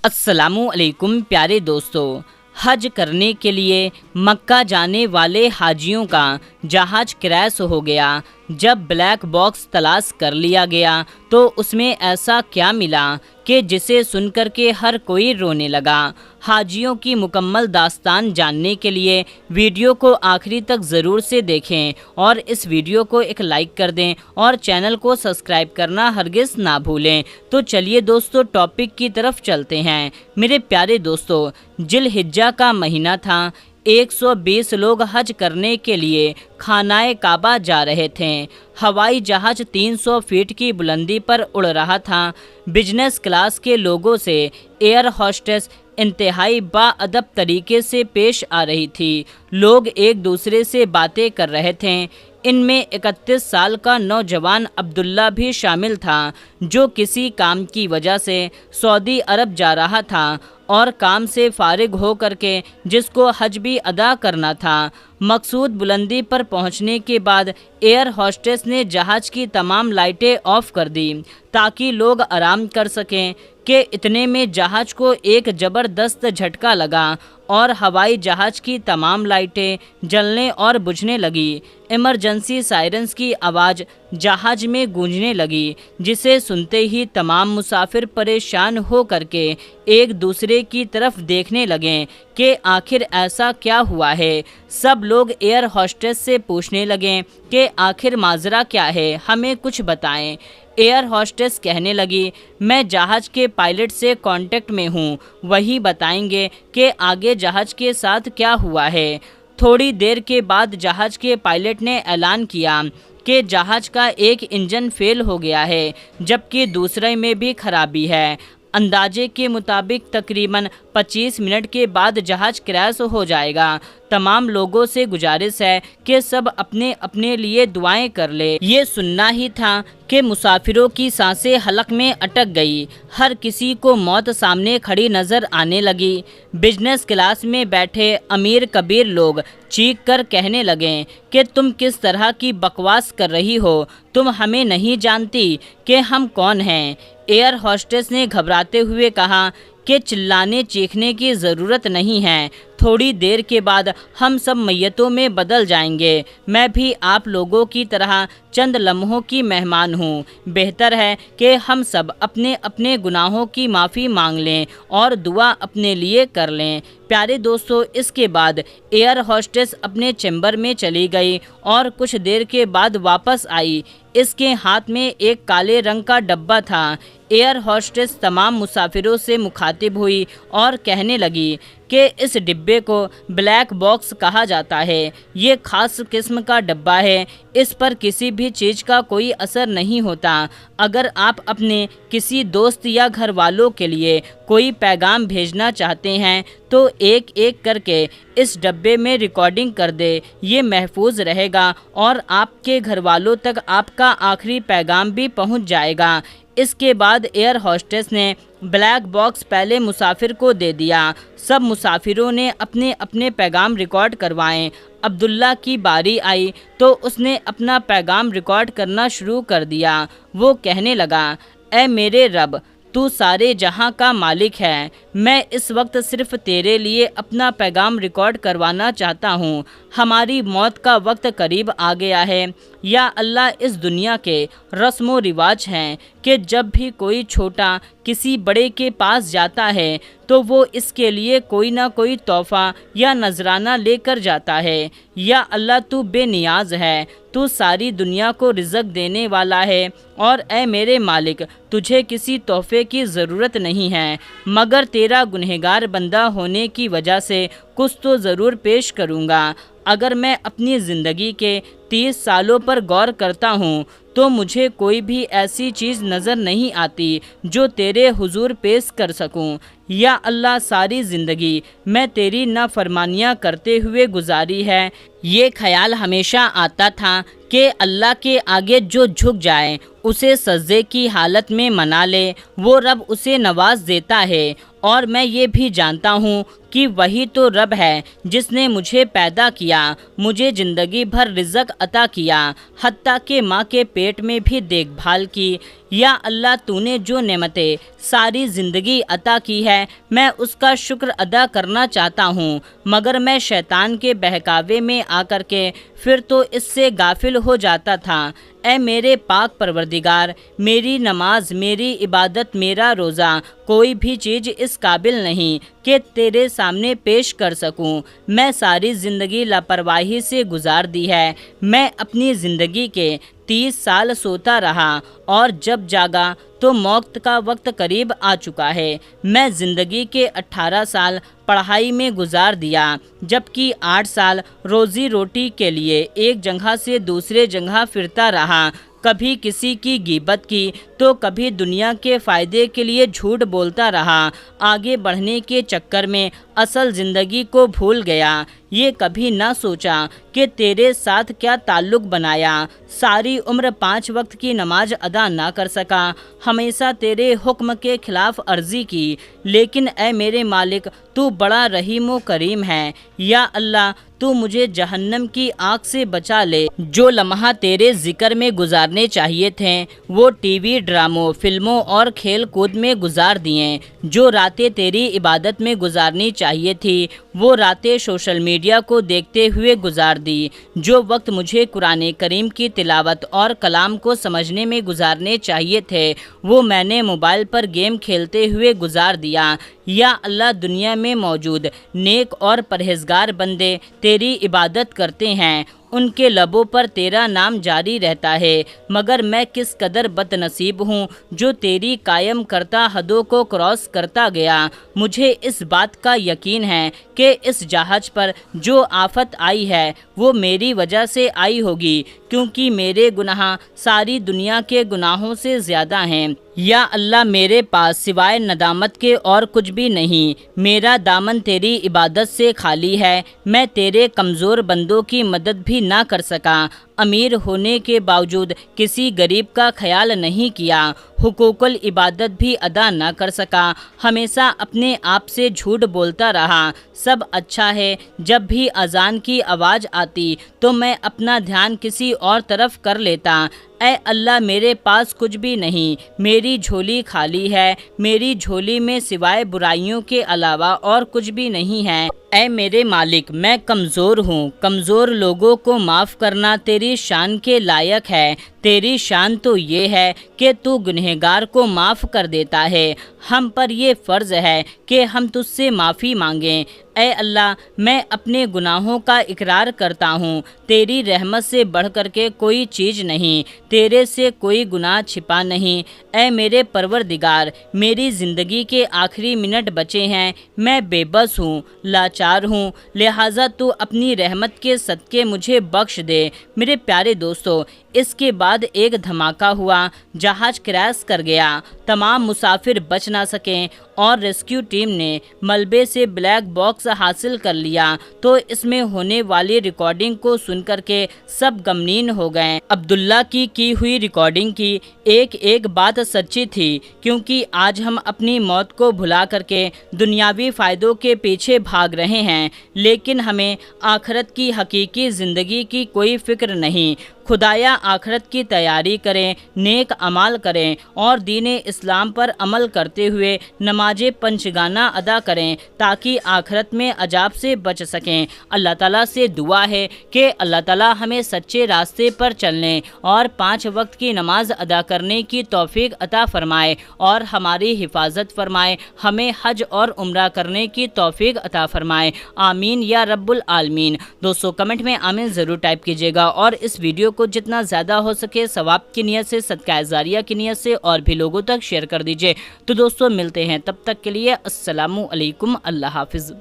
السلام علیکم پیارے دوستو، حج کرنے کے لیے مکہ جانے والے حاجیوں کا جہاز کریش ہو گیا۔ جب بلیک باکس تلاش کر لیا گیا تو اس میں ایسا کیا ملا کہ جسے سن کر کے ہر کوئی رونے لگا۔ حاجیوں کی مکمل داستان جاننے کے لیے ویڈیو کو آخری تک ضرور سے دیکھیں اور اس ویڈیو کو ایک لائک کر دیں اور چینل کو سبسکرائب کرنا ہرگز نہ بھولیں۔ تو چلیے دوستو، ٹاپک کی طرف چلتے ہیں۔ میرے پیارے دوستو، ذی الحجہ کا مہینہ تھا۔ 120 لوگ حج کرنے کے لیے خانہ کعبہ جا رہے تھے۔ ہوائی جہاز 300 فیٹ کی بلندی پر اڑ رہا تھا۔ بزنس کلاس کے لوگوں سے ایئر ہوسٹس انتہائی باادب طریقے سے پیش آ رہی تھی۔ لوگ ایک دوسرے سے باتیں کر رہے تھے۔ ان میں 31 سال کا نوجوان عبداللہ بھی شامل تھا، جو کسی کام کی وجہ سے سعودی عرب جا رہا تھا اور کام سے فارغ ہو کر کے جس کو حج بھی ادا کرنا تھا۔ مقصود بلندی پر پہنچنے کے بعد ایئر ہوسٹس نے جہاز کی تمام لائٹیں آف کر دی تاکہ لوگ آرام کر سکیں کہ اتنے میں جہاز کو ایک زبردست جھٹکا لگا اور ہوائی جہاز کی تمام لائٹیں جلنے اور بجھنے لگی۔ ایمرجنسی سائرنز کی آواز جہاز میں گونجنے لگی، جسے سنتے ہی تمام مسافر پریشان ہو کر کے ایک دوسرے کی طرف دیکھنے لگے کہ آخر ایسا کیا ہوا ہے۔ سب لوگ ایئر ہوسٹس سے پوچھنے لگے کہ آخر ماجرا کیا ہے، ہمیں کچھ بتائیں۔ ایئر ہوسٹس کہنے لگی، میں جہاز کے پائلٹ سے کانٹیکٹ میں ہوں، وہی بتائیں گے کہ آگے جہاز کے ساتھ کیا ہوا ہے۔ تھوڑی دیر کے بعد جہاز کے پائلٹ نے اعلان کیا کہ جہاز کا ایک انجن فیل ہو گیا ہے، جبکہ دوسرے میں بھی خرابی ہے۔ اندازے کے مطابق تقریباً 25 منٹ کے بعد جہاز کریش ہو جائے گا۔ تمام لوگوں سے گزارش ہے کہ سب اپنے اپنے لیے دعائیں کر لے۔ یہ سننا ہی تھا کہ مسافروں کی سانسیں حلق میں اٹک گئی۔ ہر کسی کو موت سامنے کھڑی نظر آنے لگی۔ بزنس کلاس میں بیٹھے امیر کبیر لوگ چیخ کر کہنے لگے کہ تم کس طرح کی بکواس کر رہی ہو، تم ہمیں نہیں جانتی کہ ہم کون ہیں۔ ایئر ہوسٹس نے گھبراتے ہوئے کہا کہ چلانے چیخنے کی ضرورت نہیں ہے، تھوڑی دیر کے بعد ہم سب میتوں میں بدل جائیں گے۔ میں بھی آپ لوگوں کی طرح چند لمحوں کی مہمان ہوں۔ بہتر ہے کہ ہم سب اپنے اپنے گناہوں کی معافی مانگ لیں اور دعا اپنے لیے کر لیں۔ پیارے دوستو، اس کے بعد ایئر ہوسٹس اپنے چیمبر میں چلی گئی اور کچھ دیر کے بعد واپس آئی۔ اس کے ہاتھ میں ایک کالے رنگ کا ڈبہ تھا۔ ایئر ہوسٹس تمام مسافروں سے مخاطب ہوئی اور کہنے لگی کہ اس ڈبے کو بلیک باکس کہا جاتا ہے۔ یہ خاص قسم کا ڈبہ ہے، اس پر کسی بھی چیز کا کوئی اثر نہیں ہوتا۔ اگر آپ اپنے کسی دوست یا گھر والوں کے لیے کوئی پیغام بھیجنا چاہتے ہیں تو ایک ایک کر کے اس ڈبے میں ریکارڈنگ کر دے، یہ محفوظ رہے گا اور آپ کے گھر والوں تک آپ کا آخری پیغام بھی پہنچ جائے گا۔ اس کے بعد ایئر ہوسٹس نے بلیک باکس پہلے مسافر کو دے دیا۔ سب مسافروں نے اپنے اپنے پیغام ریکارڈ کروائے۔ عبداللہ کی باری آئی تو اس نے اپنا پیغام ریکارڈ کرنا شروع کر دیا۔ وہ کہنے لگا، اے میرے رب، تو سارے جہاں کا مالک ہے، میں اس وقت صرف تیرے لیے اپنا پیغام ریکارڈ کروانا چاہتا ہوں۔ ہماری موت کا وقت قریب آ گیا ہے۔ یا اللہ، اس دنیا کے رسم و رواج ہیں کہ جب بھی کوئی چھوٹا کسی بڑے کے پاس جاتا ہے تو وہ اس کے لیے کوئی نہ کوئی تحفہ یا نذرانہ لے کر جاتا ہے۔ یا اللہ، تو بے نیاز ہے، تو ساری دنیا کو رزق دینے والا ہے، اور اے میرے مالک، تجھے کسی تحفے کی ضرورت نہیں ہے، مگر تیرا گنہگار بندہ ہونے کی وجہ سے کچھ تو ضرور پیش کروں گا۔ اگر میں اپنی زندگی کے 30 سالوں پر غور کرتا ہوں تو مجھے کوئی بھی ایسی چیز نظر نہیں آتی جو تیرے حضور پیش کر سکوں۔ یا اللہ، ساری زندگی میں تیری نافرمانیاں کرتے ہوئے گزاری ہے۔ یہ خیال ہمیشہ آتا تھا کہ اللہ کے آگے جو جھک جائے، اسے سجدے کی حالت میں منا لے، وہ رب اسے نواز دیتا ہے۔ اور میں یہ بھی جانتا ہوں کہ وہی تو رب ہے جس نے مجھے پیدا کیا، مجھے زندگی بھر رزق عطا کیا، حتیٰ کہ ماں کے پیٹ میں بھی دیکھ بھال کی۔ یا اللہ، تو نے جو نعمتیں ساری زندگی عطا کی ہے، میں اس کا شکر ادا کرنا چاہتا ہوں، مگر میں شیطان کے بہکاوے میں آ کر کے پھر تو اس سے غافل ہو جاتا تھا۔ اے میرے پاک پروردگار، میری نماز، میری عبادت، میرا روزہ، کوئی بھی چیز اس قابل نہیں کہ تیرے سامنے پیش کر سکوں۔ میں ساری زندگی لاپرواہی سے گزار دی ہے۔ میں اپنی زندگی کے 30 سال سوتا رہا اور جب جاگا تو موت کا وقت قریب آ چکا ہے۔ میں زندگی کے 18 سال پڑھائی میں گزار دیا، جبکہ 8 سال روزی روٹی کے لیے ایک جگہ سے دوسرے جگہ پھرتا رہا۔ کبھی کسی کی غیبت کی تو کبھی دنیا کے فائدے کے لیے جھوٹ بولتا رہا۔ آگے بڑھنے کے چکر میں اصل زندگی کو بھول گیا۔ یہ کبھی نہ سوچا کہ تیرے ساتھ کیا تعلق بنایا۔ ساری عمر 5 وقت کی نماز ادا نہ کر سکا، ہمیشہ تیرے حکم کے خلاف ورزی کی، لیکن اے میرے مالک، تو بڑا رحیم و کریم ہے۔ یا اللہ، تو مجھے جہنم کی آگ سے بچا لے۔ جو لمحہ تیرے ذکر میں گزارنے چاہیے تھے وہ ٹی وی ڈراموں، فلموں اور کھیل کود میں گزار دیے۔ جو راتیں تیری عبادت میں گزارنی چاہیے تھی وہ راتیں سوشل میڈیا کو دیکھتے ہوئے گزار دی۔ جو وقت مجھے قرآن کریم کی تلاوت اور کلام کو سمجھنے میں گزارنے چاہیے تھے وہ میں نے موبائل پر گیم کھیلتے ہوئے گزار دیا۔ یا اللہ، دنیا میں موجود نیک اور پرہیزگار بندے تیری عبادت کرتے ہیں، ان کے لبوں پر تیرا نام جاری رہتا ہے، مگر میں کس قدر بد نصیب ہوں جو تیری قائم کرتا حدوں کو کراس کرتا گیا۔ مجھے اس بات کا یقین ہے کہ اس جہاز پر جو آفت آئی ہے وہ میری وجہ سے آئی ہوگی، کیونکہ میرے گناہ ساری دنیا کے گناہوں سے زیادہ ہیں۔ یا اللہ، میرے پاس سوائے ندامت کے اور کچھ بھی نہیں۔ میرا دامن تیری عبادت سے خالی ہے۔ میں تیرے کمزور بندوں کی مدد بھی نہ کر سکا۔ امیر ہونے کے باوجود کسی غریب کا خیال نہیں کیا، حقوق العبادت بھی ادا نہ کر سکا، ہمیشہ اپنے آپ سے جھوٹ بولتا رہا۔ سب اچھا ہے، جب بھی اذان کی آواز آتی تو میں اپنا دھیان کسی اور طرف کر لیتا۔ اے اللہ، میرے پاس کچھ بھی نہیں، میری جھولی خالی ہے، میری جھولی میں سوائے برائیوں کے علاوہ اور کچھ بھی نہیں ہے۔ اے میرے مالک، میں کمزور ہوں، کمزور لوگوں کو معاف کرنا تیری شان کے لائق ہے۔ تیری شان تو یہ ہے کہ تو گنہگار کو معاف کر دیتا ہے، ہم پر یہ فرض ہے کہ ہم تجھ سے معافی مانگیں۔ اے اللہ، میں اپنے گناہوں کا اقرار کرتا ہوں، تیری رحمت سے بڑھ کر کے کوئی چیز نہیں، تیرے سے کوئی گناہ چھپا نہیں۔ اے میرے پروردگار، میری زندگی کے آخری منٹ بچے ہیں، میں بے بس ہوں، لاچار ہوں، لہٰذا تو اپنی رحمت کے صدقے مجھے بخش دے۔ میرے پیارے دوستو، اس کے بعد ایک دھماکہ ہوا، جہاز کریش کر گیا، تمام مسافر بچ نہ سکیں اور ریسکیو ٹیم نے ملبے سے بلیک باکس حاصل کر لیا تو اس میں ہونے والی ریکارڈنگ کو سن کر کے سب غمگین ہو گئے۔ عبداللہ کی ہوئی ریکارڈنگ کی ایک ایک بات سچی تھی، کیونکہ آج ہم اپنی موت کو بھلا کر کے دنیاوی فائدوں کے پیچھے بھاگ رہے ہیں، لیکن ہمیں آخرت کی حقیقی زندگی کی کوئی فکر نہیں۔ خدایا، آخرت کی تیاری کریں، نیک اعمال کریں اور دین اسلام پر عمل کرتے ہوئے نماز پنجگانہ ادا کریں تاکہ آخرت میں عذاب سے بچ سکیں۔ اللہ تعالیٰ سے دعا ہے کہ اللہ تعالیٰ ہمیں سچے راستے پر چلنے اور 5 وقت کی نماز ادا کرنے کی توفیق عطا فرمائے اور ہماری حفاظت فرمائے، ہمیں حج اور عمرہ کرنے کی توفیق عطا فرمائے، آمین یا رب العالمین۔ دوستو کمنٹ میں آمین ضرور ٹائپ کیجیے گا اور اس ویڈیو کو جتنا زیادہ ہو سکے ثواب کی نیت سے، صدقہ جاریہ کی نیت سے اور بھی لوگوں تک شیئر کر دیجیے۔ تو دوستو ملتے ہیں، تب تک کے لیے السلام علیکم، اللہ حافظ۔